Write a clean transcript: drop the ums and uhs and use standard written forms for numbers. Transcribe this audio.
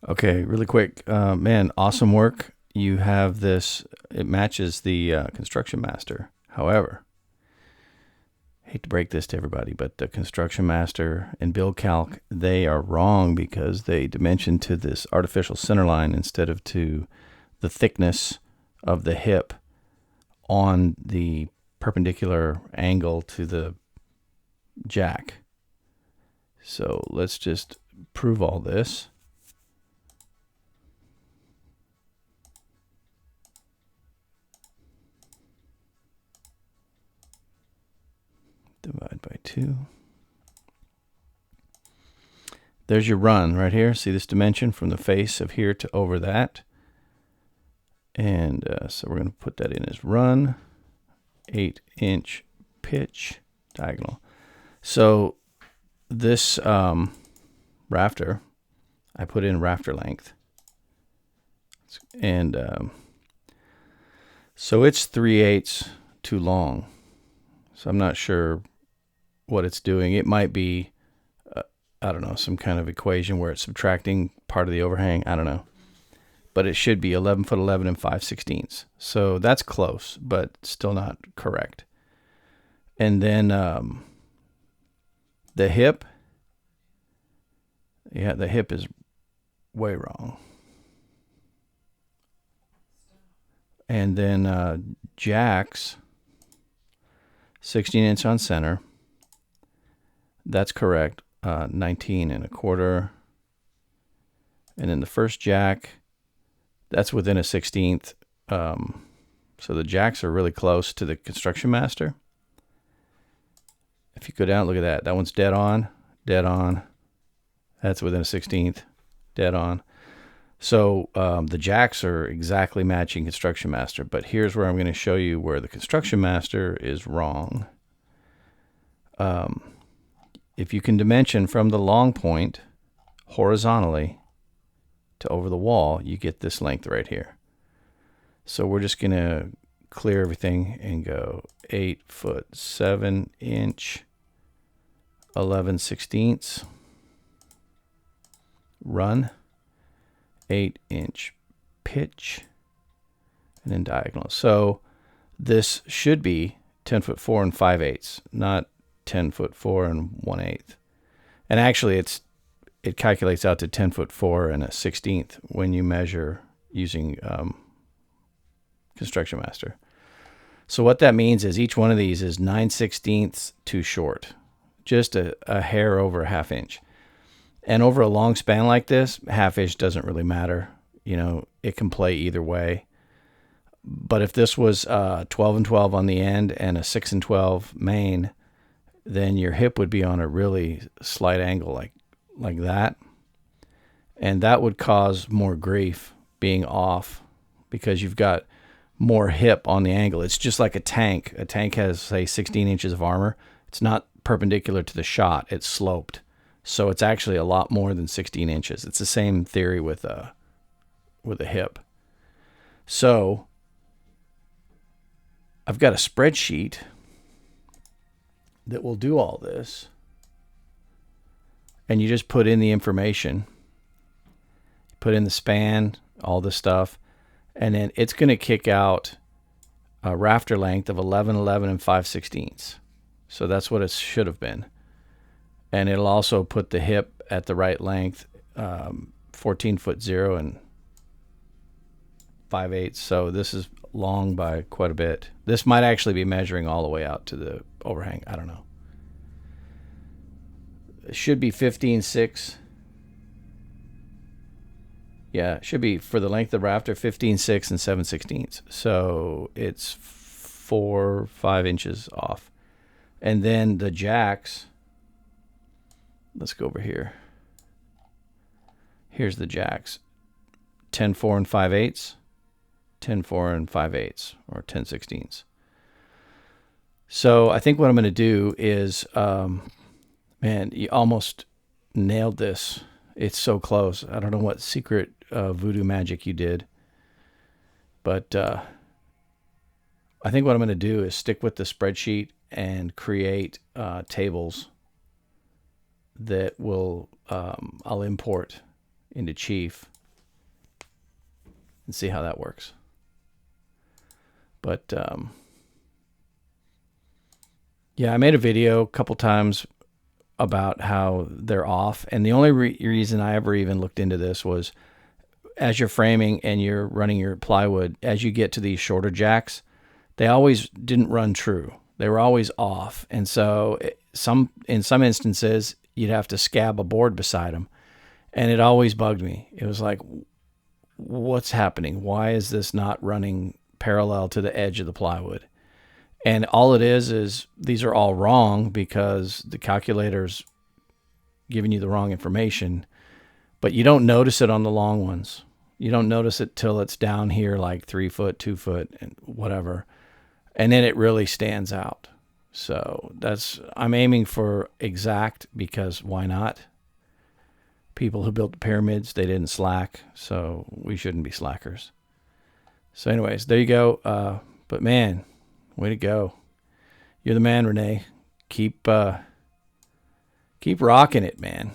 Okay, really quick. Man, awesome work. You have this, it matches the Construction Master. However, hate to break this to everybody, but the Construction Master and Build Calc, they are wrong because they dimension to this artificial center line instead of to the thickness of the hip on the perpendicular angle to the jack. So let's just prove all this. Divide by 2. There's your run right here. See this dimension from the face of here to over that. And so we're going to put that in as run, 8-inch pitch, diagonal. So this rafter, I put in rafter length. And so it's 3/8 too long. So I'm not sure what it's doing. It might be, I don't know, some kind of equation where it's subtracting part of the overhang. I don't know. But it should be 11 foot 11 and 5/16. So that's close, but still not correct. And then the hip, yeah, the hip is way wrong. And then jacks, 16-inch on center. That's correct. 19 1/4. And then the first jack, that's within a 16th. So the jacks are really close to the Construction Master. If you go down, look at that. That one's dead on, dead on. That's within a 16th, dead on. So the jacks are exactly matching Construction Master, but here's where I'm going to show you where the Construction Master is wrong. If you can dimension from the long point horizontally to over the wall, you get this length right here. So we're just going to clear everything and go 8 foot 7 inch 11/16, run, 8-inch pitch, and then diagonal. So this should be 10 foot 4 and 5/8, not 10 foot 4 and 1/8. And actually it calculates out to 10 foot 4 and a 16th when you measure using Construction Master. So what that means is each one of these is 9/16 too short, just a hair over a ½ inch. And over a long span like this, ½ inch doesn't really matter. You know, it can play either way. But if this was 12 and 12 on the end and a 6 and 12 main, then your hip would be on a really slight angle like that. And that would cause more grief being off because you've got more hip on the angle. It's just like a tank. A tank has, say, 16 inches of armor. It's not perpendicular to the shot. It's sloped. So it's actually a lot more than 16 inches. It's the same theory with a hip. So I've got a spreadsheet that will do all this. And you just put in the information. Put in the span, all this stuff. And then it's going to kick out a rafter length of 11 11 and 5/16. So that's what it should have been. And it'll also put the hip at the right length, 14 foot 0 and 5/8. So this is long by quite a bit. This might actually be measuring all the way out to the overhang. I don't know. It should be 15/6. Yeah, it should be for the length of the rafter, 15/6 and 7/16. So it's 4-5 inches off. And then the jacks, let's go over here. Here's the jacks. 10-4 and 5/8, 10-4 and 5/8, or 10/16. So I think what I'm going to do is, man, you almost nailed this. It's so close. I don't know what secret voodoo magic you did, but I think what I'm going to do is stick with the spreadsheet and create tables that will I'll import into Chief and see how that works. But yeah, I made a video a couple times about how they're off. And the only reason I ever even looked into this was as you're framing and you're running your plywood, as you get to these shorter jacks, they always didn't run true. They were always off. And so in some instances, you'd have to scab a board beside them. And it always bugged me. It was like, what's happening? Why is this not running parallel to the edge of the plywood? And all it is these are all wrong because the calculator's giving you the wrong information, but you don't notice it on the long ones. You don't notice it till it's down here like 3 foot, 2 foot, and whatever. And then it really stands out. So I'm aiming for exact because why not? People who built the pyramids, they didn't slack, so we shouldn't be slackers. So anyways, there you go. But man, way to go. You're the man, Renee. Keep rocking it, man.